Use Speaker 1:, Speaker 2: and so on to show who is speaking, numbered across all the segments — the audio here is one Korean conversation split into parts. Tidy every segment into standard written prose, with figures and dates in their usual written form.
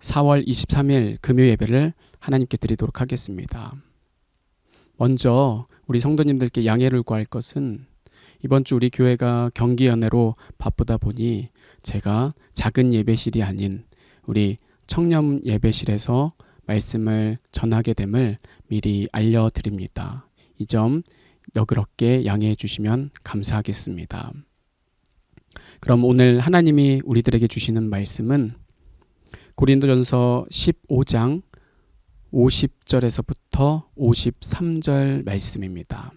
Speaker 1: 4월 23일 금요 예배를 하나님께 드리도록 하겠습니다. 먼저 우리 성도님들께 양해를 구할 것은 이번 주 우리 교회가 경기 연회로 바쁘다 보니 제가 작은 예배실이 아닌 우리 청년 예배실에서 말씀을 전하게 됨을 미리 알려드립니다. 이 점 너그럽게 양해해 주시면 감사하겠습니다. 그럼 오늘 하나님이 우리들에게 주시는 말씀은 고린도전서 15장 50절에서부터 53절 말씀입니다.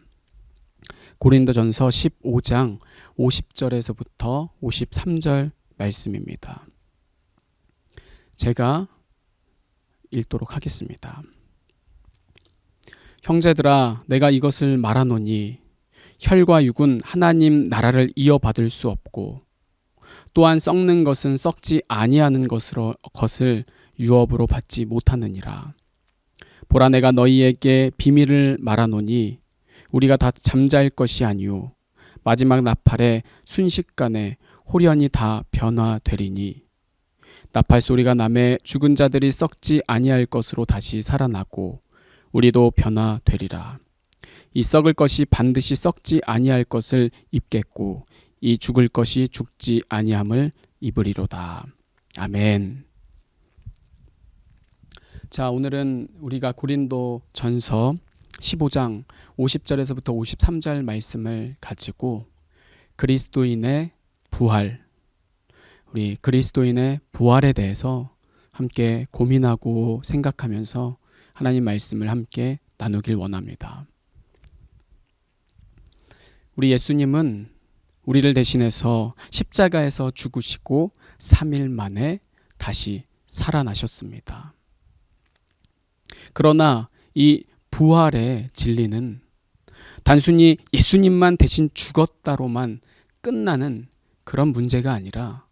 Speaker 1: 고린도전서 15장 50절에서부터 53절 말씀입니다. 제가 읽도록 하겠습니다. 형제들아, 내가 이것을 말하노니 혈과 육은 하나님 나라를 이어받을 수 없고 또한 썩는 것은 썩지 아니하는 것을 유업으로 받지 못하느니라. 보라, 내가 너희에게 비밀을 말하노니 우리가 다 잠잘 것이 아니요 마지막 나팔에 순식간에 홀연히 다 변화되리니 나팔 소리가 나매 죽은 자들이 썩지 아니할 것으로 다시 살아나고 우리도 변화되리라. 이 썩을 것이 반드시 썩지 아니할 것을 입겠고 이 죽을 것이 죽지 아니함을 입으리로다. 아멘. 자, 오늘은 우리가 고린도전서 15장 50절에서부터 53절 말씀을 가지고 그리스도인의 부활, 우리 그리스도인의 부활에 대해서 함께 고민하고 생각하면서 하나님 말씀을 함께 나누길 원합니다. 우리 예수님은 우리를 대신해서 십자가에서 죽으시고 3일 만에 다시 살아나셨습니다. 그러나 이 부활의 진리는 단순히 예수님만 대신 죽었다로만 끝나는 그런 문제가 아니라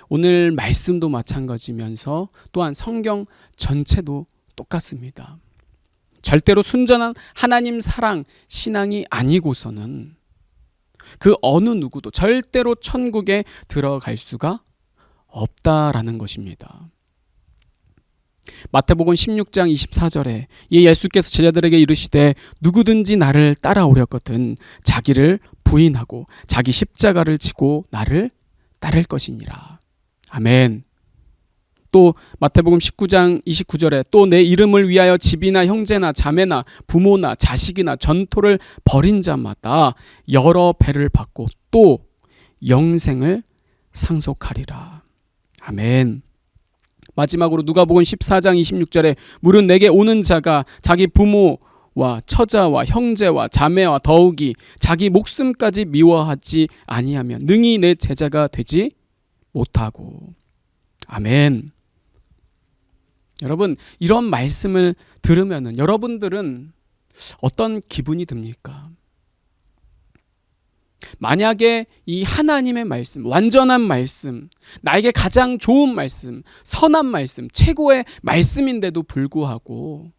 Speaker 1: 오늘 말씀도 마찬가지면서 또한 성경 전체도 똑같습니다. 절대로 순전한 하나님 사랑, 신앙이 아니고서는 그 어느 누구도 절대로 천국에 들어갈 수가 없다라는 것입니다. 마태복음 16장 24절에 예수께서 제자들에게 이르시되 누구든지 나를 따라오려거든 자기를 부인하고 자기 십자가를 지고 나를 따를 것이니라. 아멘. 또 마태복음 19장 29절에 또 내 이름을 위하여 집이나 형제나 자매나 부모나 자식이나 전토를 벌인 자마다 여러 배를 받고 또 영생을 상속하리라. 아멘. 마지막으로 누가복음 14장 26절에 물은 내게 오는 자가 자기 부모와 처자와 형제와 자매와 더욱이 자기 목숨까지 미워하지 아니하면 능히 내 제자가 되지 못하고. 아멘. 여러분, 이런 말씀을 들으면 여러분들은 어떤 기분이 듭니까? 만약에 이 하나님의 말씀, 완전한 말씀, 나에게 가장 좋은 말씀, 선한 말씀, 최고의 말씀인데도 불구하고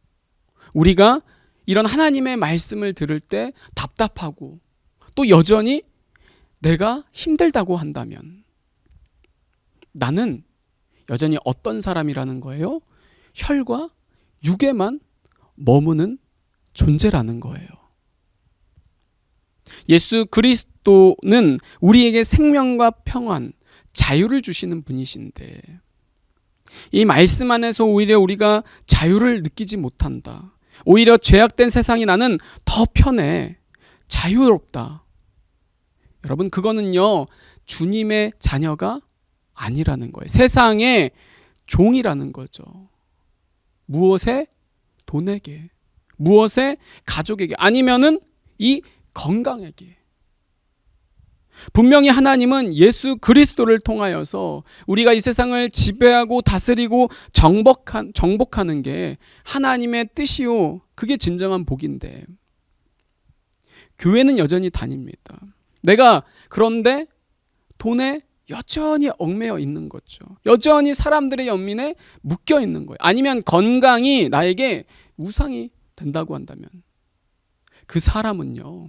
Speaker 1: 우리가 이런 하나님의 말씀을 들을 때 답답하고 또 여전히 내가 힘들다고 한다면 나는 여전히 어떤 사람이라는 거예요? 혈과 육에만 머무는 존재라는 거예요. 예수 그리스도는 우리에게 생명과 평안, 자유를 주시는 분이신데 이 말씀 안에서 오히려 우리가 자유를 느끼지 못한다. 오히려 죄악된 세상이 나는 더 편해, 자유롭다. 여러분, 그거는요 주님의 자녀가 아니라는 거예요. 세상의 종이라는 거죠. 무엇에? 돈에게, 무엇에? 가족에게, 아니면은 이 건강에게. 분명히 하나님은 예수 그리스도를 통하여서 우리가 이 세상을 지배하고 다스리고 정복하는 게 하나님의 뜻이요, 그게 진정한 복인데 교회는 여전히 다닙니다. 내가 그런데 돈에 여전히 얽매여 있는 거죠. 여전히 사람들의 연민에 묶여 있는 거예요. 아니면 건강이 나에게 우상이 된다고 한다면 그 사람은요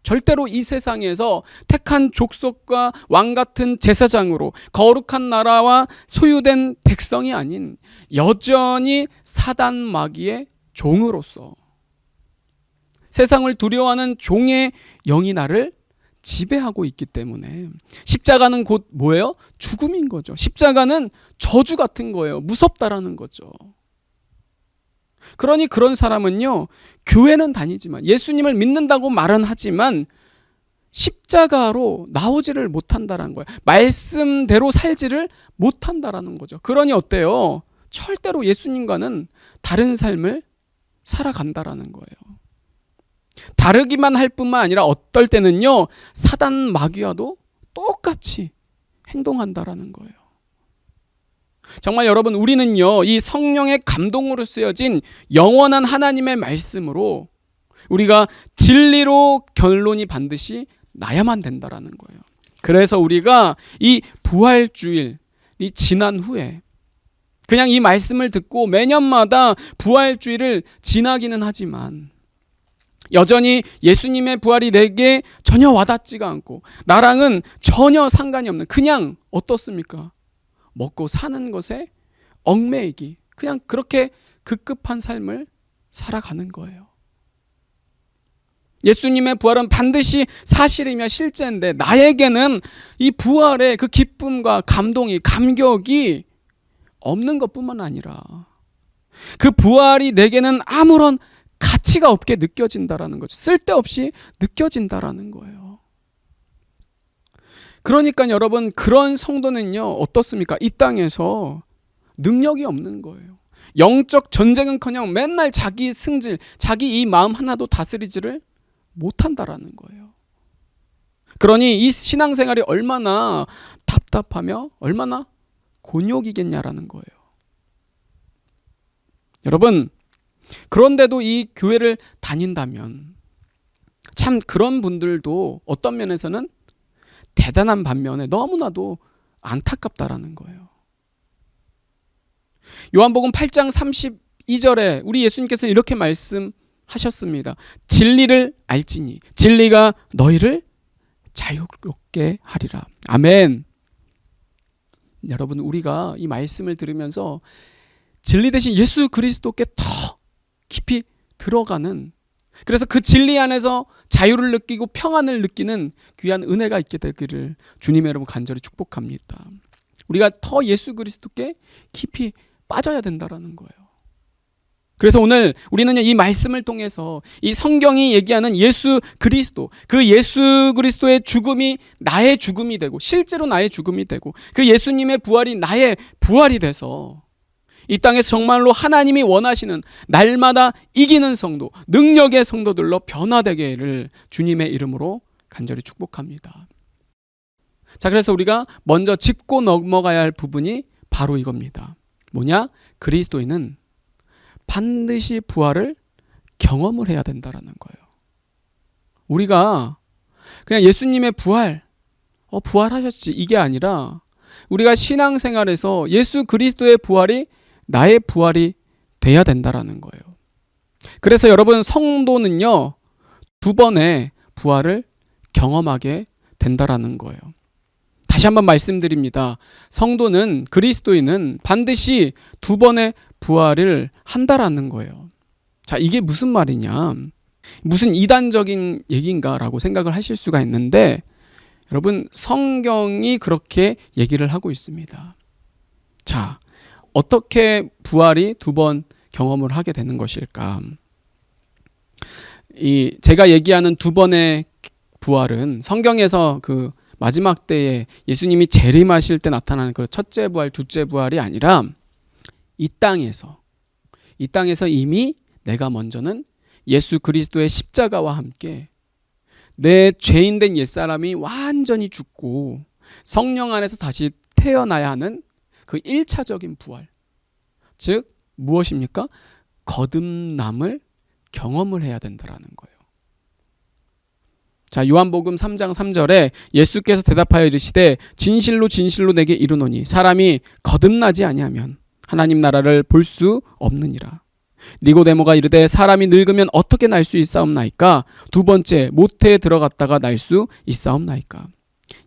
Speaker 1: 절대로 이 세상에서 택한 족속과 왕 같은 제사장으로 거룩한 나라와 소유된 백성이 아닌 여전히 사단 마귀의 종으로서 세상을 두려워하는 종의 영이 나를 지배하고 있기 때문에 십자가는 곧 뭐예요? 죽음인 거죠. 십자가는 저주 같은 거예요. 무섭다라는 거죠. 그러니 그런 사람은요, 교회는 다니지만 예수님을 믿는다고 말은 하지만 십자가로 나오지를 못한다는 거예요. 말씀대로 살지를 못한다라는 거죠. 그러니 어때요? 절대로 예수님과는 다른 삶을 살아간다라는 거예요. 다르기만 할 뿐만 아니라 어떨 때는요, 사단 마귀와도 똑같이 행동한다라는 거예요. 정말 여러분, 우리는요, 이 성령의 감동으로 쓰여진 영원한 하나님의 말씀으로 우리가 진리로 결론이 반드시 나야만 된다라는 거예요. 그래서 우리가 이 부활주일이 지난 후에 그냥 이 말씀을 듣고 매년마다 부활주일을 지나기는 하지만 여전히 예수님의 부활이 내게 전혀 와닿지가 않고 나랑은 전혀 상관이 없는, 그냥 어떻습니까? 먹고 사는 것에 얽매이기, 그냥 그렇게 급급한 삶을 살아가는 거예요. 예수님의 부활은 반드시 사실이며 실제인데 나에게는 이 부활의 그 기쁨과 감동이, 감격이 없는 것뿐만 아니라 그 부활이 내게는 아무런 가치가 없게 느껴진다라는 거죠. 쓸데없이 느껴진다라는 거예요. 그러니까 여러분, 그런 성도는요, 어떻습니까? 이 땅에서 능력이 없는 거예요. 영적 전쟁은커녕 맨날 자기 승질, 자기 이 마음 하나도 다스리지를 못한다라는 거예요. 그러니 이 신앙생활이 얼마나 답답하며 얼마나 곤욕이겠냐라는 거예요. 여러분, 그런데도 이 교회를 다닌다면 참 그런 분들도 어떤 면에서는 대단한 반면에 너무나도 안타깝다라는 거예요. 요한복음 8장 32절에 우리 예수님께서 이렇게 말씀하셨습니다. 진리를 알지니 진리가 너희를 자유롭게 하리라. 아멘. 여러분, 우리가 이 말씀을 들으면서 진리 대신 예수 그리스도께 더 깊이 들어가는, 그래서 그 진리 안에서 자유를 느끼고 평안을 느끼는 귀한 은혜가 있게 되기를 주님의 여러분 간절히 축복합니다. 우리가 더 예수 그리스도께 깊이 빠져야 된다라는 거예요. 그래서 오늘 우리는 이 말씀을 통해서 이 성경이 얘기하는 예수 그리스도, 그 예수 그리스도의 죽음이 나의 죽음이 되고 실제로 나의 죽음이 되고 그 예수님의 부활이 나의 부활이 돼서 이 땅에서 정말로 하나님이 원하시는 날마다 이기는 성도, 능력의 성도들로 변화되기를 주님의 이름으로 간절히 축복합니다. 자, 그래서 우리가 먼저 짚고 넘어가야 할 부분이 바로 이겁니다. 뭐냐? 그리스도인은 반드시 부활을 경험을 해야 된다라는 거예요. 우리가 그냥 예수님의 부활하셨지 이게 아니라 우리가 신앙생활에서 예수 그리스도의 부활이 나의 부활이 돼야 된다라는 거예요. 그래서 여러분, 성도는요, 2번의 부활을 경험하게 된다라는 거예요. 다시 한번 말씀드립니다. 성도는, 그리스도인은 반드시 2번의 부활을 한다라는 거예요. 자, 이게 무슨 말이냐? 무슨 이단적인 얘기인가라고 생각을 하실 수가 있는데 여러분, 성경이 그렇게 얘기를 하고 있습니다. 자, 어떻게 부활이 2번 경험을 하게 되는 것일까? 제가 얘기하는 2번의 부활은 성경에서 그 마지막 때에 예수님이 재림하실 때 나타나는 그 첫째 부활, 둘째 부활이 아니라 이 땅에서 이미 내가 먼저는 예수 그리스도의 십자가와 함께 내 죄인된 옛사람이 완전히 죽고 성령 안에서 다시 태어나야 하는 그 1차적인 부활, 즉 무엇입니까? 거듭남을 경험을 해야 된다라는 거예요. 자, 요한복음 3장 3절에 예수께서 대답하여 이르시되 진실로 진실로 내게 이르노니 사람이 거듭나지 아니하면 하나님 나라를 볼 수 없느니라. 니고데모가 이르되 사람이 늙으면 어떻게 날 수 있사옵나이까? 두 번째, 모태에 들어갔다가 날 수 있사옵나이까?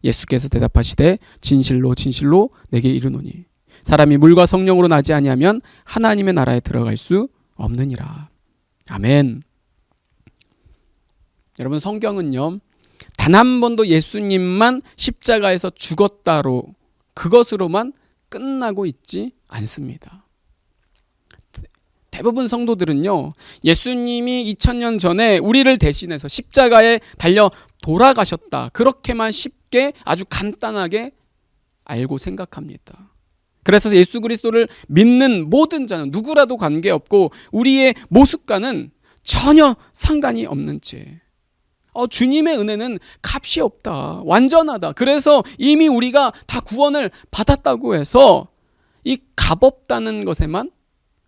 Speaker 1: 예수께서 대답하시되 진실로 진실로 내게 이르노니 사람이 물과 성령으로 나지 아니하면 하나님의 나라에 들어갈 수 없느니라. 아멘. 여러분, 성경은요, 단 한 번도 예수님만 십자가에서 죽었다로 그것으로만 끝나고 있지 않습니다. 대부분 성도들은요, 예수님이 2000년 전에 우리를 대신해서 십자가에 달려 돌아가셨다, 그렇게만 쉽게 아주 간단하게 알고 생각합니다. 그래서 예수 그리스도를 믿는 모든 자는 누구라도 관계없고 우리의 모습과는 전혀 상관이 없는 채 주님의 은혜는 값이 없다, 완전하다, 그래서 이미 우리가 다 구원을 받았다고 해서 이 값없다는 것에만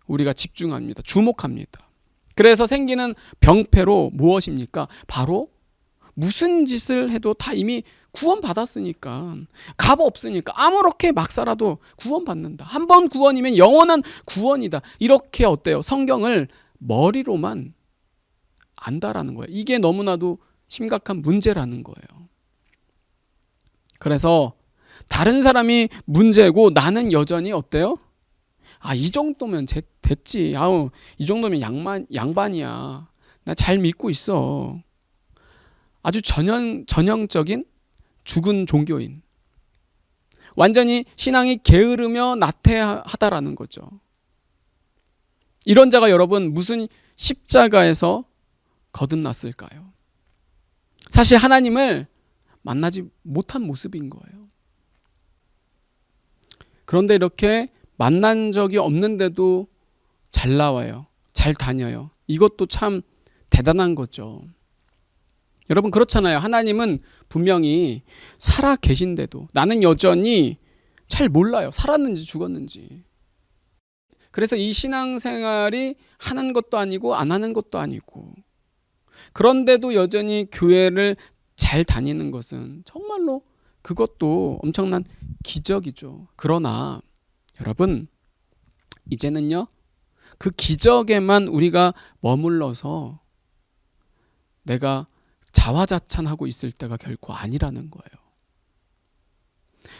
Speaker 1: 우리가 집중합니다. 주목합니다. 그래서 생기는 병폐로 무엇입니까? 바로 무슨 짓을 해도 다 이미 구원받았으니까, 값 없으니까 아무렇게 막 살아도 구원받는다, 한 번 구원이면 영원한 구원이다, 이렇게 어때요? 성경을 머리로만 안다라는 거예요. 이게 너무나도 심각한 문제라는 거예요. 그래서 다른 사람이 문제고 나는 여전히 어때요? 이 정도면 됐지. 이 정도면 양반이야. 나 잘 믿고 있어. 아주 전형적인 죽은 종교인. 완전히 신앙이 게으르며 나태하다라는 거죠. 이런 자가 여러분 무슨 십자가에서 거듭났을까요? 사실 하나님을 만나지 못한 모습인 거예요. 그런데 이렇게 만난 적이 없는데도 잘 나와요. 잘 다녀요. 이것도 참 대단한 거죠. 여러분, 그렇잖아요. 하나님은 분명히 살아 계신데도 나는 여전히 잘 몰라요. 살았는지 죽었는지. 그래서 이 신앙생활이 하는 것도 아니고 안 하는 것도 아니고, 그런데도 여전히 교회를 잘 다니는 것은 정말로 그것도 엄청난 기적이죠. 그러나 여러분, 이제는요, 그 기적에만 우리가 머물러서 내가 자화자찬하고 있을 때가 결코 아니라는 거예요.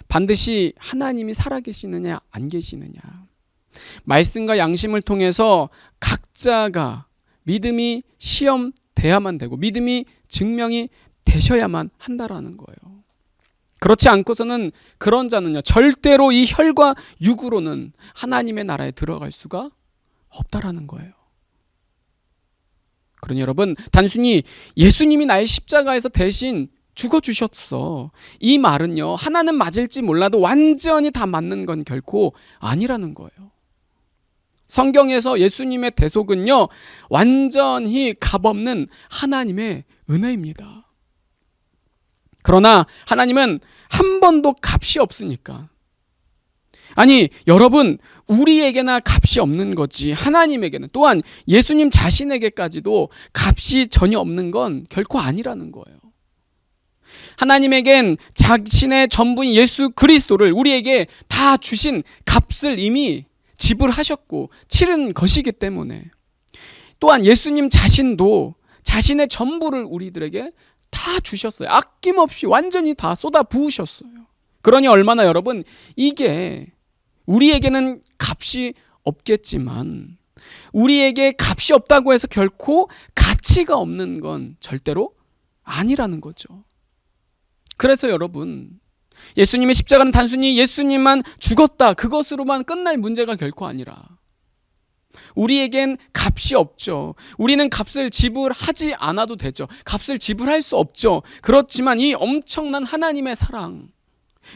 Speaker 1: 반드시 하나님이 살아계시느냐 안 계시느냐, 말씀과 양심을 통해서 각자가 믿음이 시험돼야만 되고 믿음이 증명이 되셔야만 한다라는 거예요. 그렇지 않고서는 그런 자는요, 절대로 이 혈과 육으로는 하나님의 나라에 들어갈 수가 없다라는 거예요. 그러니 여러분, 단순히 예수님이 나의 십자가에서 대신 죽어주셨어, 이 말은요, 하나는 맞을지 몰라도 완전히 다 맞는 건 결코 아니라는 거예요. 성경에서 예수님의 대속은요, 완전히 값없는 하나님의 은혜입니다. 그러나 하나님은 한 번도 값이 없으니까, 아니 여러분, 우리에게나 값이 없는 거지 하나님에게는, 또한 예수님 자신에게까지도 값이 전혀 없는 건 결코 아니라는 거예요. 하나님에겐 자신의 전부인 예수 그리스도를 우리에게 다 주신 값을 이미 지불하셨고 치른 것이기 때문에, 또한 예수님 자신도 자신의 전부를 우리들에게 다 주셨어요. 아낌없이 완전히 다 쏟아 부으셨어요. 그러니 얼마나 여러분, 이게 우리에게는 값이 없겠지만 우리에게 값이 없다고 해서 결코 가치가 없는 건 절대로 아니라는 거죠. 그래서 여러분, 예수님의 십자가는 단순히 예수님만 죽었다, 그것으로만 끝날 문제가 결코 아니라, 우리에겐 값이 없죠. 우리는 값을 지불하지 않아도 되죠. 값을 지불할 수 없죠. 그렇지만 이 엄청난 하나님의 사랑,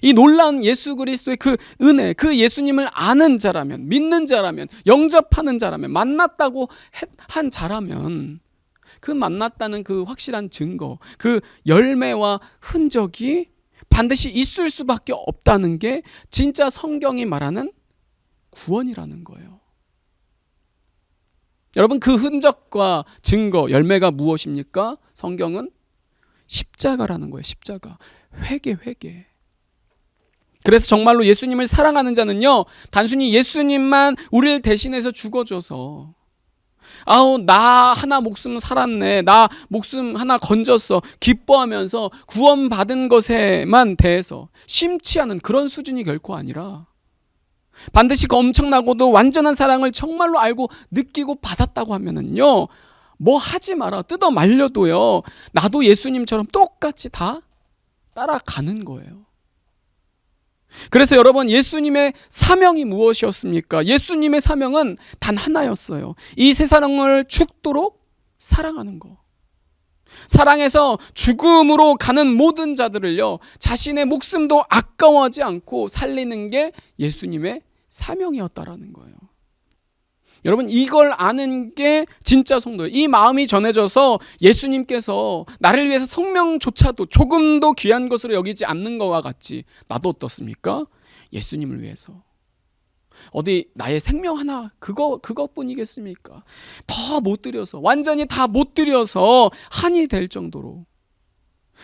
Speaker 1: 이 놀라운 예수 그리스도의 그 은혜, 그 예수님을 아는 자라면, 믿는 자라면, 영접하는 자라면, 만났다고 한 자라면, 그 만났다는 그 확실한 증거, 그 열매와 흔적이 반드시 있을 수밖에 없다는 게 진짜 성경이 말하는 구원이라는 거예요. 여러분, 그 흔적과 증거, 열매가 무엇입니까? 성경은 십자가라는 거예요. 십자가. 회개. 그래서 정말로 예수님을 사랑하는 자는요, 단순히 예수님만 우리를 대신해서 죽어줘서 아우, 나 하나 목숨 살았네, 나 목숨 하나 건졌어, 기뻐하면서 구원받은 것에만 대해서 심취하는 그런 수준이 결코 아니라, 반드시 그 엄청나고도 완전한 사랑을 정말로 알고 느끼고 받았다고 하면은요, 뭐 하지 마라, 뜯어 말려도요, 나도 예수님처럼 똑같이 다 따라가는 거예요. 그래서 여러분, 예수님의 사명이 무엇이었습니까? 예수님의 사명은 단 하나였어요. 이 세상을 죽도록 사랑하는 거. 사랑해서 죽음으로 가는 모든 자들을요, 자신의 목숨도 아까워하지 않고 살리는 게 예수님의 사명이었다라는 거예요. 여러분, 이걸 아는 게 진짜 성도예요. 이 마음이 전해져서 예수님께서 나를 위해서 생명조차도 조금도 귀한 것으로 여기지 않는 것과 같이, 나도 어떻습니까? 예수님을 위해서 어디 나의 생명 하나 그것뿐이겠습니까? 더 못 드려서, 완전히 다 못 드려서 한이 될 정도로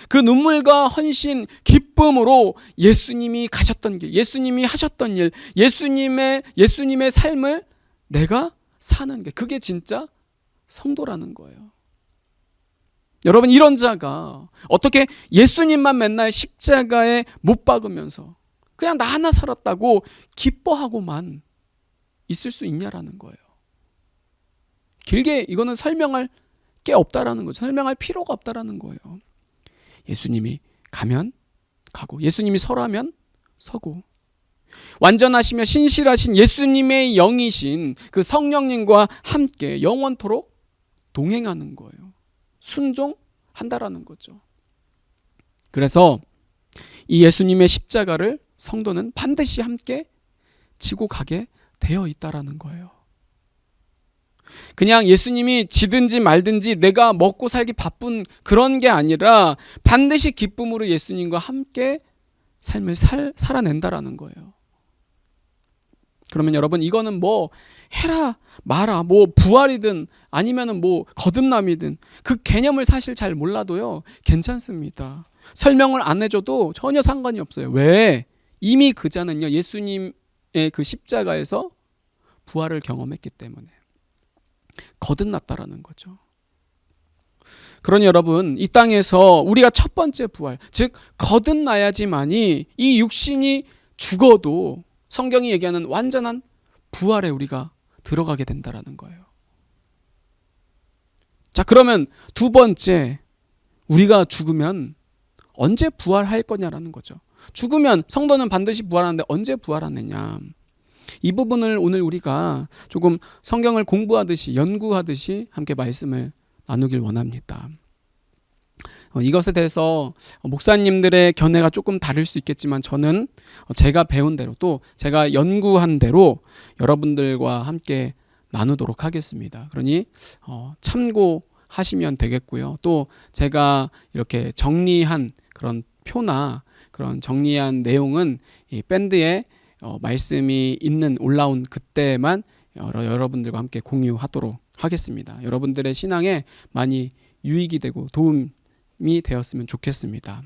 Speaker 1: 그 눈물과 헌신, 기쁨으로 예수님이 가셨던 길, 예수님이 하셨던 일, 예수님의 삶을 내가 사는 게, 그게 진짜 성도라는 거예요. 여러분, 이런 자가 어떻게 예수님만 맨날 십자가에 못 박으면서 그냥 나 하나 살았다고 기뻐하고만 있을 수 있냐라는 거예요. 길게 이거는 설명할 게 없다라는 거죠. 설명할 필요가 없다라는 거예요. 예수님이 가면 가고, 예수님이 서라면 서고, 완전하시며 신실하신 예수님의 영이신 그 성령님과 함께 영원토록 동행하는 거예요. 순종한다라는 거죠. 그래서 이 예수님의 십자가를 성도는 반드시 함께 지고 가게 되어 있다라는 거예요. 그냥 예수님이 지든지 말든지 내가 먹고 살기 바쁜 그런 게 아니라 반드시 기쁨으로 예수님과 함께 삶을 살아낸다라는 거예요. 그러면 여러분, 이거는 뭐 해라 마라, 뭐 부활이든 아니면은 뭐 거듭남이든 그 개념을 사실 잘 몰라도요, 괜찮습니다. 설명을 안 해줘도 전혀 상관이 없어요. 왜? 이미 그 자는요, 예수님의 그 십자가에서 부활을 경험했기 때문에 거듭났다라는 거죠. 그러니 여러분, 이 땅에서 우리가 첫 번째 부활, 즉 거듭나야지만이 이 육신이 죽어도 성경이 얘기하는 완전한 부활에 우리가 들어가게 된다라는 거예요. 자, 그러면 두 번째, 우리가 죽으면 언제 부활할 거냐라는 거죠. 죽으면 성도는 반드시 부활하는데 언제 부활하느냐, 이 부분을 오늘 우리가 조금 성경을 공부하듯이 연구하듯이 함께 말씀을 나누길 원합니다. 이것에 대해서 목사님들의 견해가 조금 다를 수 있겠지만, 저는 제가 배운 대로, 또 제가 연구한 대로 여러분들과 함께 나누도록 하겠습니다. 그러니 참고하시면 되겠고요. 또 제가 이렇게 정리한 그런 표나 그런 정리한 내용은 이 밴드에 말씀이 있는 올라온 그때만 여러분들과 함께 공유하도록 하겠습니다. 여러분들의 신앙에 많이 유익이 되고 도움이 되었으면 좋겠습니다.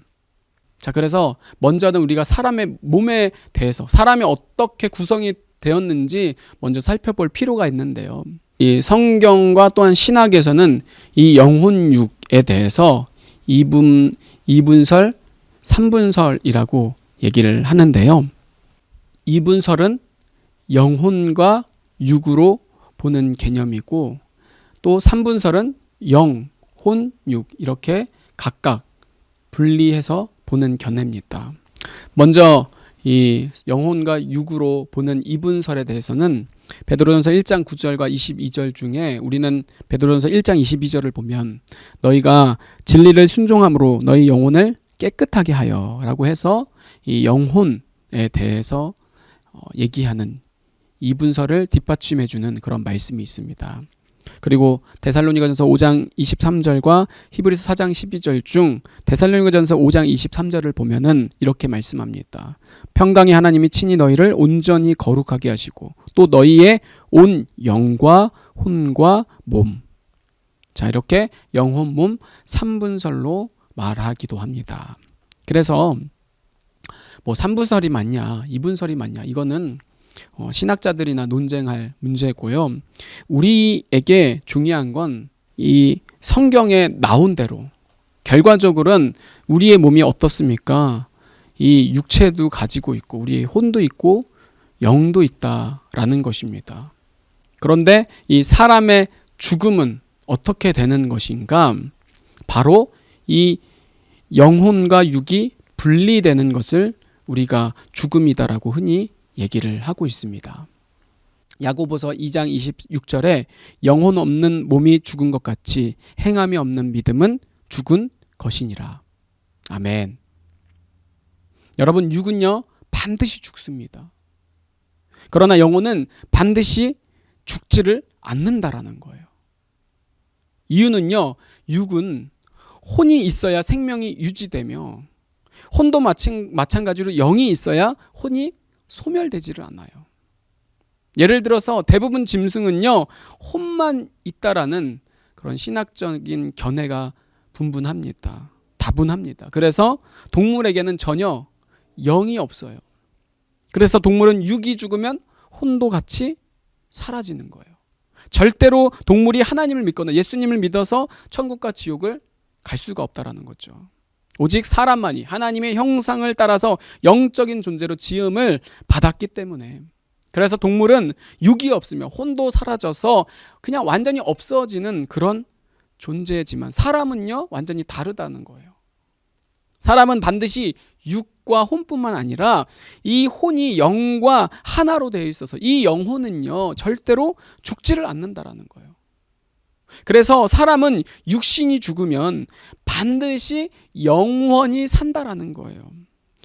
Speaker 1: 자, 그래서 먼저는 우리가 사람의 몸에 대해서, 사람이 어떻게 구성이 되었는지 먼저 살펴볼 필요가 있는데요. 이 성경과 또한 신학에서는 이 영혼육에 대해서 이분설, 삼분설이라고 얘기를 하는데요. 이분설은 영혼과 육으로 보는 개념이고, 또 삼분설은 영, 혼, 육 이렇게 각각 분리해서 보는 견해입니다. 먼저 이 영혼과 육으로 보는 이분설에 대해서는 베드로전서 1장 9절과 22절 중에, 우리는 베드로전서 1장 22절을 보면 너희가 진리를 순종함으로 너희 영혼을 깨끗하게 하여 라고 해서 이 영혼에 대해서 얘기하는 이분설을 뒷받침해주는 그런 말씀이 있습니다. 그리고 데살로니가전서 5장 23절과 히브리서 4장 12절 중 데살로니가전서 5장 23절을 보면은 이렇게 말씀합니다. 평강의 하나님이 친히 너희를 온전히 거룩하게 하시고 또 너희의 온 영과 혼과 몸, 자, 이렇게 영혼 몸 3분설로 말하기도 합니다. 그래서 뭐 3분설이 맞냐 2분설이 맞냐, 이거는 신학자들이나 논쟁할 문제고요. 우리에게 중요한 건 이 성경에 나온 대로 결과적으로는 우리의 몸이 어떻습니까? 이 육체도 가지고 있고 우리의 혼도 있고 영도 있다라는 것입니다. 그런데 이 사람의 죽음은 어떻게 되는 것인가? 바로 이 영혼과 육이 분리되는 것을 우리가 죽음이다라고 흔히 얘기를 하고 있습니다. 야고보서 2장 26절에 영혼 없는 몸이 죽은 것 같이 행함이 없는 믿음은 죽은 것이니라. 아멘. 여러분, 육은요 반드시 죽습니다. 그러나 영혼은 반드시 죽지를 않는다라는 거예요. 이유는요, 육은 혼이 있어야 생명이 유지되며 혼도 마찬가지로 영이 있어야 혼이 소멸되지를 않아요. 예를 들어서 대부분 짐승은요 혼만 있다라는 그런 신학적인 견해가 다분합니다. 그래서 동물에게는 전혀 영이 없어요. 그래서 동물은 육이 죽으면 혼도 같이 사라지는 거예요. 절대로 동물이 하나님을 믿거나 예수님을 믿어서 천국과 지옥을 갈 수가 없다라는 거죠. 오직 사람만이 하나님의 형상을 따라서 영적인 존재로 지음을 받았기 때문에, 그래서 동물은 육이 없으며 혼도 사라져서 그냥 완전히 없어지는 그런 존재지만 사람은요 완전히 다르다는 거예요. 사람은 반드시 육과 혼뿐만 아니라 이 혼이 영과 하나로 되어 있어서 이 영혼은요 절대로 죽지를 않는다라는 거예요. 그래서 사람은 육신이 죽으면 반드시 영원히 산다라는 거예요.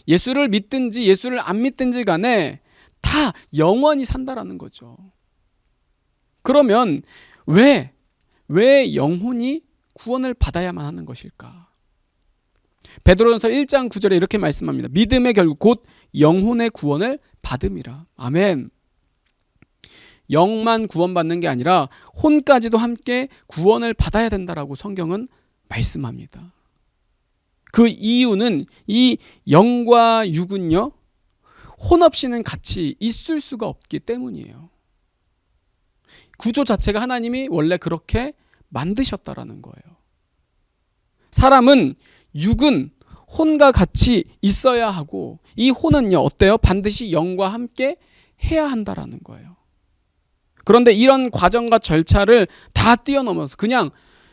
Speaker 1: 예수를 믿든지 예수를 안 믿든지 간에 다 영원히 산다라는 거죠. 그러면 왜 영혼이 구원을 받아야만 하는 것일까? 베드로전서 1장 9절에 이렇게 말씀합니다. 믿음의 결국 곧 영혼의 구원을 받음이라. 아멘. 영만 구원받는 게 아니라 혼까지도 함께 구원을 받아야 된다라고 성경은 말씀합니다. 그 이유는 이 영과 육은요 혼 없이는 같이 있을 수가 없기 때문이에요. 구조 자체가 하나님이 원래 그렇게 만드셨다라는 거예요. 사람은 육은 혼과 같이 있어야 하고 이 혼은요 어때요? 반드시 영과 함께 해야 한다라는 거예요. 그런데 이런 과정과 절차를 다 뛰어넘어서 그냥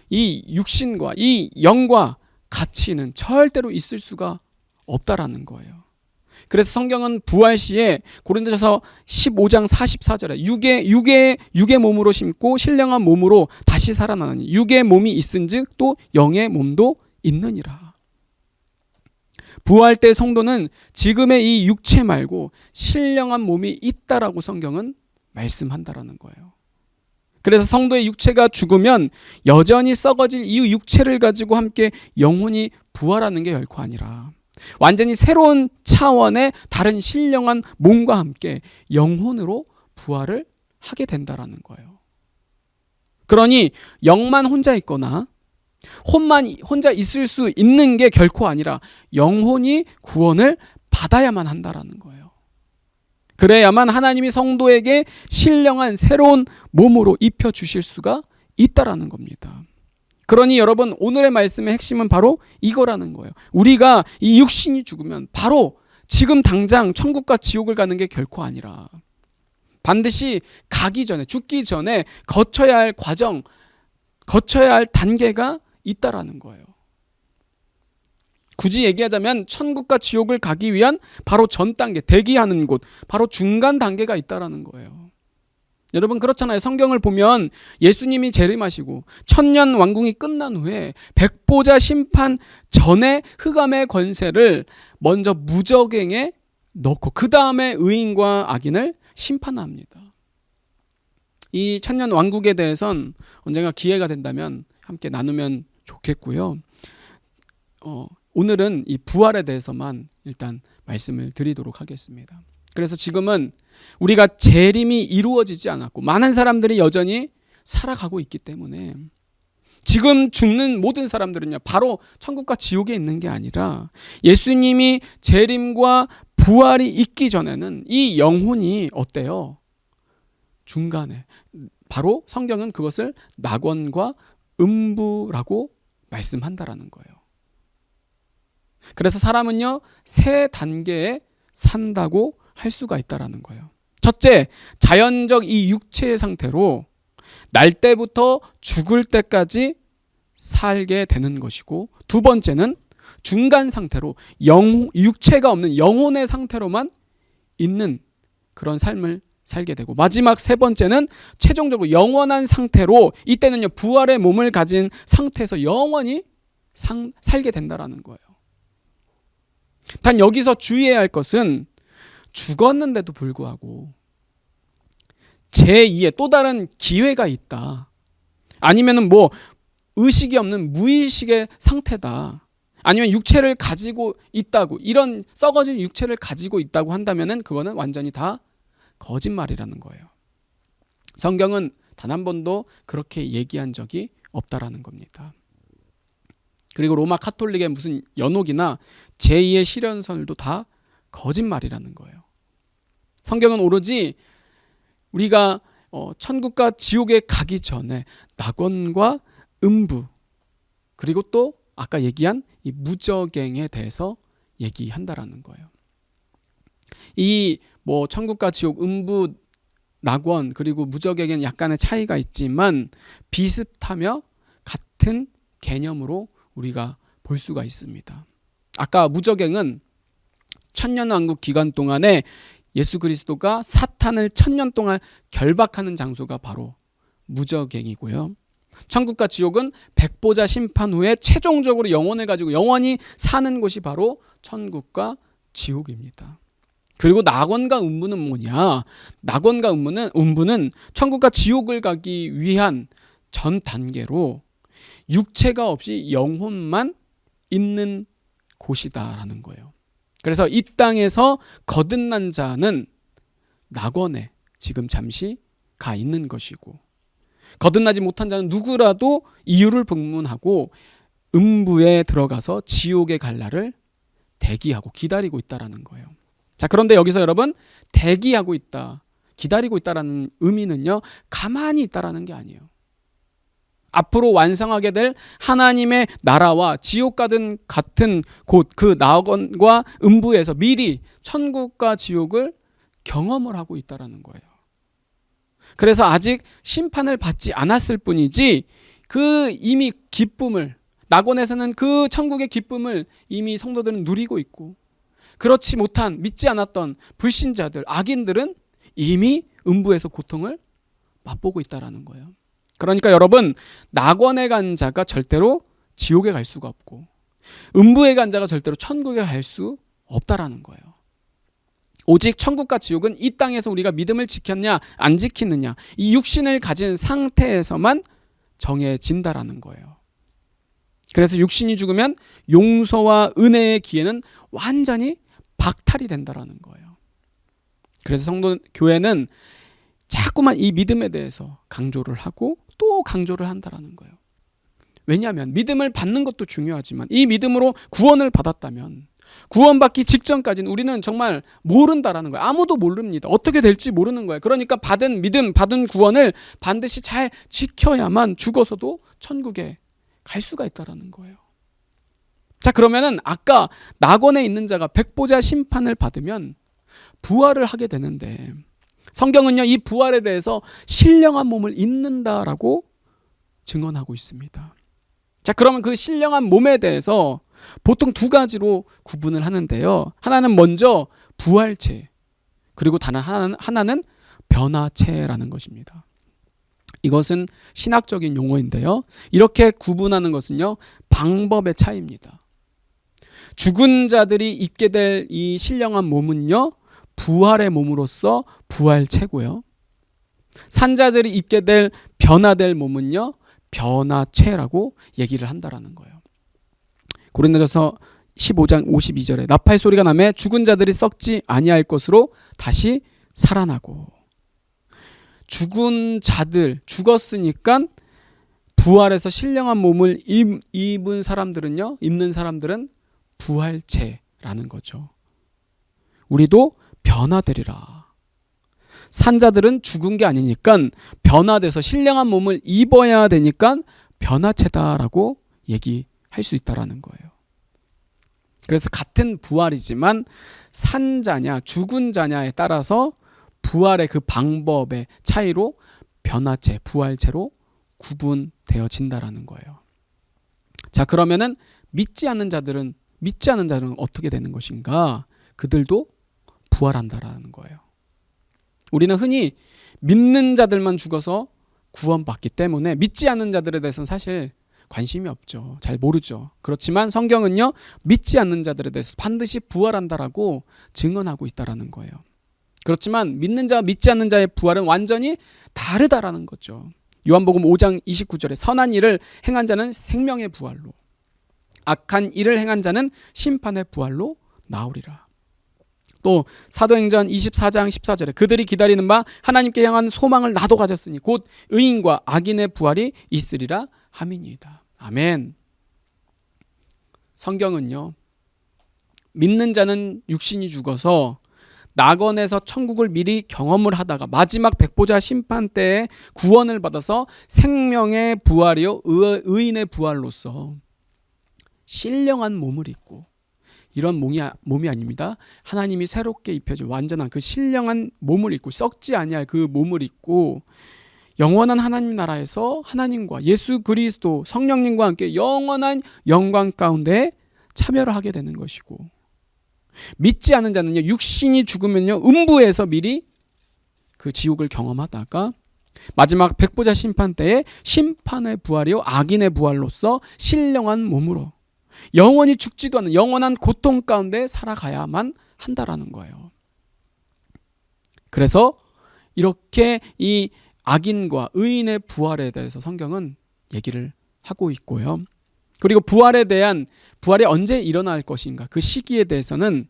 Speaker 1: 이 육신과 이 영과 같이는 절대로 있을 수가 없다라는 거예요. 그래서 성경은 부활 시에 고린도전서 15장 44절에 육의 몸으로 심고 신령한 몸으로 다시 살아나니 육의 몸이 있은즉 또 영의 몸도 있느니라. 부활 때 성도는 지금의 이 육체 말고 신령한 몸이 있다라고 성경은 말씀한다라는 거예요. 그래서 성도의 육체가 죽으면 여전히 썩어질 이 육체를 가지고 함께 영혼이 부활하는 게 결코 아니라 완전히 새로운 차원의 다른 신령한 몸과 함께 영혼으로 부활을 하게 된다라는 거예요. 그러니 영만 혼자 있거나 혼만 혼자 있을 수 있는 게 결코 아니라 영혼이 구원을 받아야만 한다라는 거예요. 그래야만 하나님이 성도에게 신령한 새로운 몸으로 입혀주실 수가 있다라는 겁니다. 그러니 여러분 오늘의 말씀의 핵심은 바로 이거라는 거예요. 우리가 이 육신이 죽으면 바로 지금 당장 천국과 지옥을 가는 게 결코 아니라 반드시 가기 전에 죽기 전에 거쳐야 할 과정, 거쳐야 할 단계가 있다라는 거예요. 굳이 얘기하자면 천국과 지옥을 가기 위한 바로 전 단계, 대기하는 곳, 바로 중간 단계가 있다라는 거예요. 여러분 그렇잖아요. 성경을 보면 예수님이 재림하시고 천년 왕궁이 끝난 후에 백보자 심판 전에 흑암의 권세를 먼저 무적행에 넣고 그 다음에 의인과 악인을 심판합니다. 이 천년 왕국에 대해선 언젠가 기회가 된다면 함께 나누면 좋겠고요. 오늘은 이 부활에 대해서만 일단 말씀을 드리도록 하겠습니다. 그래서 지금은 우리가 재림이 이루어지지 않았고 많은 사람들이 여전히 살아가고 있기 때문에 지금 죽는 모든 사람들은요 바로 천국과 지옥에 있는 게 아니라 예수님이 재림과 부활이 있기 전에는 이 영혼이 어때요? 중간에, 바로 성경은 그것을 낙원과 음부라고 말씀한다라는 거예요. 그래서 사람은요, 세 단계에 산다고 할 수가 있다라는 거예요. 첫째, 자연적 이 육체의 상태로 날 때부터 죽을 때까지 살게 되는 것이고, 두 번째는 중간 상태로 육체가 없는 영혼의 상태로만 있는 그런 삶을 살게 되고, 마지막 세 번째는 최종적으로 영원한 상태로, 이때는요 부활의 몸을 가진 상태에서 영원히 살게 된다라는 거예요. 단 여기서 주의해야 할 것은 죽었는데도 불구하고 제2의 또 다른 기회가 있다, 아니면은 뭐 의식이 없는 무의식의 상태다, 아니면 육체를 가지고 있다고, 이런 썩어진 육체를 가지고 있다고 한다면은 그거는 완전히 다 거짓말이라는 거예요. 성경은 단 한 번도 그렇게 얘기한 적이 없다라는 겁니다. 그리고 로마 카톨릭의 무슨 연옥이나 제2의 시련설도 다 거짓말이라는 거예요. 성경은 오로지 우리가 천국과 지옥에 가기 전에 낙원과 음부, 그리고 또 아까 얘기한 이 무저갱에 대해서 얘기한다라는 거예요. 이 뭐 천국과 지옥, 음부, 낙원, 그리고 무저갱에는 약간의 차이가 있지만 비슷하며 같은 개념으로 우리가 볼 수가 있습니다. 아까 무저갱은 천년왕국 기간 동안에 예수 그리스도가 사탄을 1000년 동안 결박하는 장소가 바로 무저갱이고요. 천국과 지옥은 백보자 심판 후에 최종적으로 영혼을 가지고 영원히 사는 곳이 바로 천국과 지옥입니다. 그리고 낙원과 음부는 뭐냐? 낙원과 음부는 천국과 지옥을 가기 위한 전 단계로 육체가 없이 영혼만 있는 곳이다라는 거예요. 그래서 이 땅에서 거듭난 자는 낙원에 지금 잠시 가 있는 것이고, 거듭나지 못한 자는 누구라도 이유를 불문하고 음부에 들어가서 지옥에 갈 날을 대기하고 기다리고 있다라는 거예요. 자, 그런데 여기서 여러분, 대기하고 있다, 기다리고 있다라는 의미는요, 가만히 있다라는 게 아니에요. 앞으로 완성하게 될 하나님의 나라와 지옥과 같은 곳, 그 낙원과 음부에서 미리 천국과 지옥을 경험을 하고 있다라는 거예요. 그래서 아직 심판을 받지 않았을 뿐이지, 그 이미 기쁨을, 낙원에서는 그 천국의 기쁨을 이미 성도들은 누리고 있고, 그렇지 못한, 믿지 않았던 불신자들, 악인들은 이미 음부에서 고통을 맛보고 있다라는 거예요. 그러니까 여러분, 낙원에 간 자가 절대로 지옥에 갈 수가 없고, 음부에 간 자가 절대로 천국에 갈 수 없다라는 거예요. 오직 천국과 지옥은 이 땅에서 우리가 믿음을 지켰냐 안 지키느냐, 이 육신을 가진 상태에서만 정해진다라는 거예요. 그래서 육신이 죽으면 용서와 은혜의 기회는 완전히 박탈이 된다라는 거예요. 그래서 성도 교회는 자꾸만 이 믿음에 대해서 강조를 하고 또 강조를 한다라는 거예요. 왜냐하면 믿음을 받는 것도 중요하지만 이 믿음으로 구원을 받았다면 구원받기 직전까지는 우리는 정말 모른다라는 거예요. 아무도 모릅니다. 어떻게 될지 모르는 거예요. 그러니까 받은 믿음, 받은 구원을 반드시 잘 지켜야만 죽어서도 천국에 갈 수가 있다라는 거예요. 자, 그러면은 아까 낙원에 있는 자가 백보자 심판을 받으면 부활을 하게 되는데, 성경은요 이 부활에 대해서 신령한 몸을 입는다라고 증언하고 있습니다. 자, 그러면 그 신령한 몸에 대해서 보통 두 가지로 구분을 하는데요. 하나는 먼저 부활체, 그리고 다른 하나는 변화체라는 것입니다. 이것은 신학적인 용어인데요. 이렇게 구분하는 것은요 방법의 차이입니다. 죽은 자들이 입게 될 이 신령한 몸은요 부활의 몸으로서 부활체고요. 산자들이 입게 될 변화될 몸은요 변화체라고 얘기를 한다라는 거예요. 고린도전서 15장 52절에 나팔 소리가 나매 죽은 자들이 썩지 아니할 것으로 다시 살아나고, 죽은 자들, 죽었으니까 부활해서 신령한 몸을 입는 사람들은 부활체라는 거죠. 우리도 변화되리라. 산 자들은 죽은 게 아니니까 변화돼서 신령한 몸을 입어야 되니까 변화체다라고 얘기할 수 있다라는 거예요. 그래서 같은 부활이지만 산 자냐 죽은 자냐에 따라서 부활의 그 방법의 차이로 변화체, 부활체로 구분되어진다라는 거예요. 자, 그러면은 믿지 않는 자들은 어떻게 되는 것인가? 그들도 부활한다라는 거예요. 우리는 흔히 믿는 자들만 죽어서 구원받기 때문에 믿지 않는 자들에 대해서는 사실 관심이 없죠. 잘 모르죠. 그렇지만 성경은요, 믿지 않는 자들에 대해서 반드시 부활한다라고 증언하고 있다라는 거예요. 그렇지만 믿는 자와 믿지 않는 자의 부활은 완전히 다르다라는 거죠. 요한복음 5장 29절에 선한 일을 행한 자는 생명의 부활로, 악한 일을 행한 자는 심판의 부활로 나오리라. 또 사도행전 24장 14절에 그들이 기다리는 바 하나님께 향한 소망을 나도 가졌으니 곧 의인과 악인의 부활이 있으리라 함이니이다. 아멘. 성경은요, 믿는 자는 육신이 죽어서 낙원에서 천국을 미리 경험을 하다가 마지막 백보자 심판 때에 구원을 받아서 생명의 부활이요 의인의 부활로서 신령한 몸을 입고, 이런 몸이 아닙니다. 하나님이 새롭게 입혀준 완전한 그 신령한 몸을 입고, 썩지 아니할 그 몸을 입고 영원한 하나님 나라에서 하나님과 예수 그리스도 성령님과 함께 영원한 영광 가운데 참여를 하게 되는 것이고, 믿지 않은 자는요, 육신이 죽으면요 음부에서 미리 그 지옥을 경험하다가 마지막 백보자 심판 때에 심판의 부활이요 악인의 부활로서 신령한 몸으로 영원히 죽지도 않는 영원한 고통 가운데 살아가야만 한다라는 거예요. 그래서 이렇게 이 악인과 의인의 부활에 대해서 성경은 얘기를 하고 있고요. 그리고 부활이 언제 일어날 것인가, 그 시기에 대해서는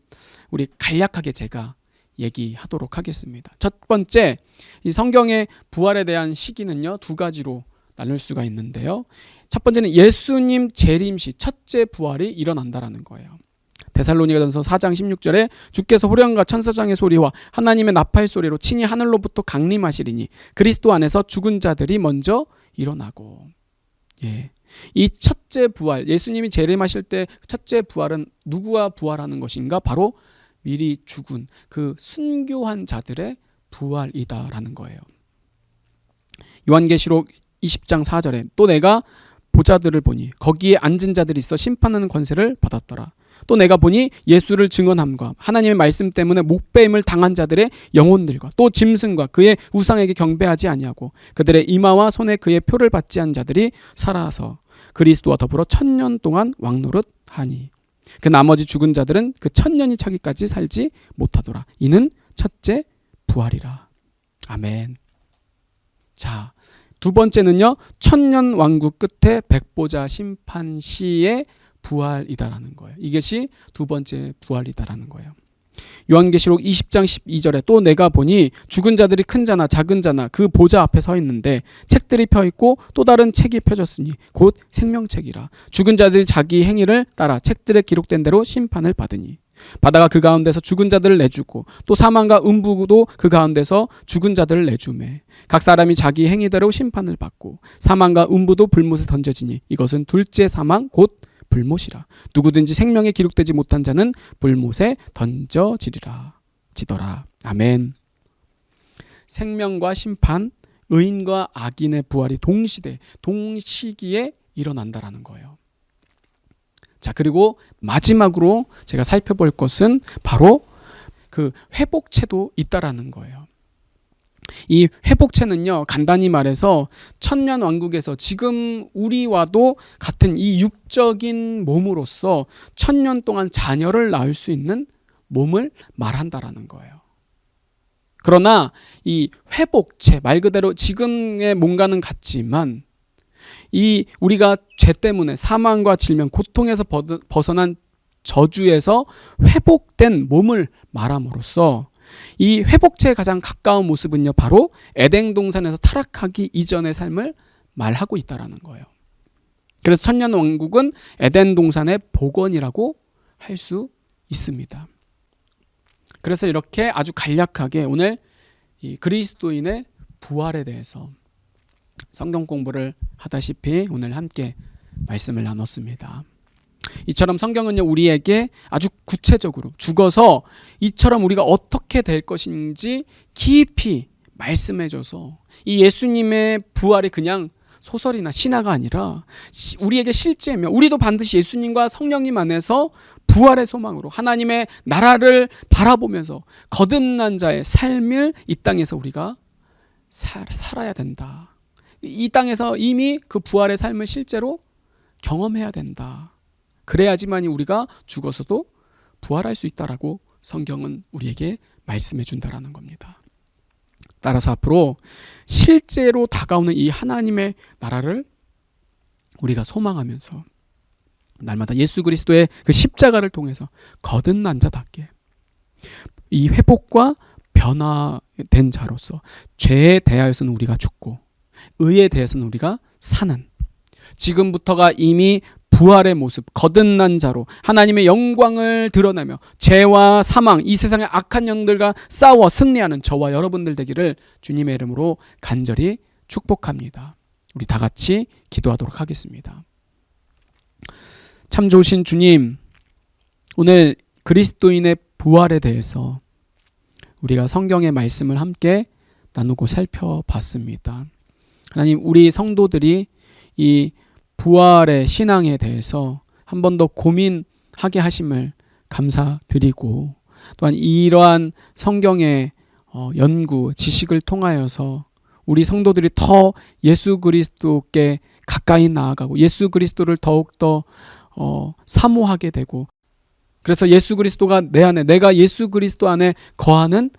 Speaker 1: 우리 간략하게 제가 얘기하도록 하겠습니다. 첫 번째, 이 성경의 부활에 대한 시기는요, 두 가지로 나눌 수가 있는데요. 첫 번째는 예수님 재림시 첫째 부활이 일어난다라는 거예요. 데살로니가전서 4장 16절에 주께서 호령과 천사장의 소리와 하나님의 나팔 소리로 친히 하늘로부터 강림하시리니 그리스도 안에서 죽은 자들이 먼저 일어나고. 이 첫째 부활, 예수님이 재림하실 때 첫째 부활은 누구가 부활하는 것인가? 바로 미리 죽은 그 순교한 자들의 부활이다라는 거예요. 요한계시록 20장 4절에 또 내가 보좌들을 보니 거기에 앉은 자들이 있어 심판하는 권세를 받았더라. 또 내가 보니 예수를 증언함과 하나님의 말씀 때문에 목배임을 당한 자들의 영혼들과 또 짐승과 그의 우상에게 경배하지 아니하고 그들의 이마와 손에 그의 표를 받지 않은 자들이 살아서 그리스도와 더불어 1000년 동안 왕노릇하니 그 나머지 죽은 자들은 그 1000년이 차기까지 살지 못하더라. 이는 첫째 부활이라. 아멘. 자, 두 번째는요, 1000년 왕국 끝에 백보자 심판 시의 부활이다라는 거예요. 이것이 두 번째 부활이다라는 거예요. 요한계시록 20장 12절에 또 내가 보니 죽은 자들이 큰 자나 작은 자나 그 보좌 앞에 서 있는데 책들이 펴 있고 또 다른 책이 펴졌으니 곧 생명책이라. 죽은 자들이 자기 행위를 따라 책들에 기록된 대로 심판을 받으니 바다가 그 가운데서 죽은 자들을 내주고 또 사망과 음부도 그 가운데서 죽은 자들을 내주매 각 사람이 자기 행위대로 심판을 받고 사망과 음부도 불못에 던져지니 이것은 둘째 사망 곧 불못이라. 누구든지 생명에 기록되지 못한 자는 불못에 던져지리라. 지더라. 아멘. 생명과 심판, 의인과 악인의 부활이 동시기에 일어난다라는 거예요. 자, 그리고 마지막으로 제가 살펴볼 것은 바로 그 회복체도 있다라는 거예요. 이 회복체는요, 간단히 말해서 천년 왕국에서 지금 우리와도 같은 이 육적인 몸으로서 1000년 동안 자녀를 낳을 수 있는 몸을 말한다라는 거예요. 그러나 이 회복체, 말 그대로 지금의 몸과는 같지만 이 우리가 죄 때문에 사망과 질병, 고통에서 벗어난 저주에서 회복된 몸을 말함으로써 이 회복체에 가장 가까운 모습은요, 바로 에덴 동산에서 타락하기 이전의 삶을 말하고 있다라는 거예요. 그래서 천년 왕국은 에덴 동산의 복원이라고 할 수 있습니다. 그래서 이렇게 아주 간략하게 오늘 이 그리스도인의 부활에 대해서 성경 공부를 하다시피 오늘 함께 말씀을 나눴습니다. 이처럼 성경은요, 우리에게 아주 구체적으로 죽어서 이처럼 우리가 어떻게 될 것인지 깊이 말씀해줘서 이 예수님의 부활이 그냥 소설이나 신화가 아니라 우리에게 실제며 우리도 반드시 예수님과 성령님 안에서 부활의 소망으로 하나님의 나라를 바라보면서 거듭난 자의 삶을 이 땅에서 우리가 살아야 된다. 이 땅에서 이미 그 부활의 삶을 실제로 경험해야 된다. 그래야지만이 우리가 죽어서도 부활할 수 있다라고 성경은 우리에게 말씀해 준다라는 겁니다. 따라서 앞으로 실제로 다가오는 이 하나님의 나라를 우리가 소망하면서 날마다 예수 그리스도의 그 십자가를 통해서 거듭난 자답게 이 회복과 변화된 자로서 죄에 대하여서는 우리가 죽고 의에 대해서는 우리가 사는 지금부터가 이미 부활의 모습, 거듭난 자로 하나님의 영광을 드러내며 죄와 사망, 이 세상의 악한 영들과 싸워 승리하는 저와 여러분들 되기를 주님의 이름으로 간절히 축복합니다. 우리 다 같이 기도하도록 하겠습니다. 참 좋으신 주님, 오늘 그리스도인의 부활에 대해서 우리가 성경의 말씀을 함께 나누고 살펴봤습니다. 하나님, 우리 성도들이 이 부활의 신앙에 대해서 한 번 더 고민하게 하심을 감사드리고 또한 이러한 성경의 연구, 지식을 통하여서 우리 성도들이 더 예수 그리스도께 가까이 나아가고 예수 그리스도를 더욱더 사모하게 되고 그래서 예수 그리스도가 내 안에 내가 예수 그리스도 안에 거하는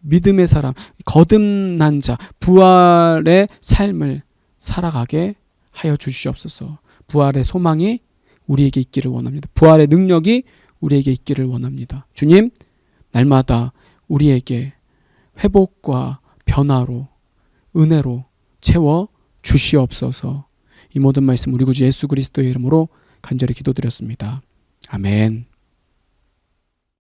Speaker 1: 믿음의 사람, 거듭난 자, 부활의 삶을 살아가게 하여 주시옵소서. 부활의 소망이 우리에게 있기를 원합니다. 부활의 능력이 우리에게 있기를 원합니다. 주님, 날마다 우리에게 회복과 변화로 은혜로 채워 주시옵소서. 이 모든 말씀 우리 구주 예수 그리스도의 이름으로 간절히 기도드렸습니다. 아멘.